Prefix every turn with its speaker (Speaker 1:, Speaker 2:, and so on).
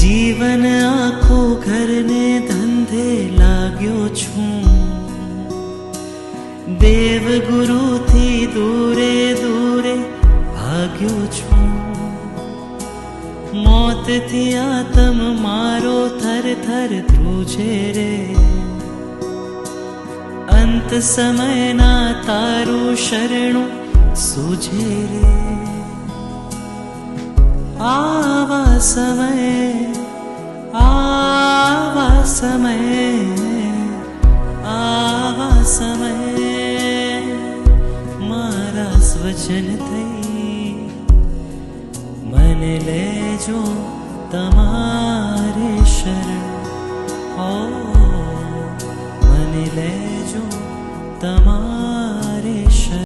Speaker 1: જીવન આખો ઘરને ધંધે લાગ્યો છું, દેવ ગુરુથી દૂરે દૂરે ભાગ્યો છું. મોતથી આતમ મારો થર થર ધ્રુજે રે, અંત સમયના તારું શરણું સૂજે રે. આવા સમયે આવા સમયે આવા સમયે મારા સ્વજન થઈ મને લેજો તમારે શરણ. ઓ મને લેજો તમારે શરણ.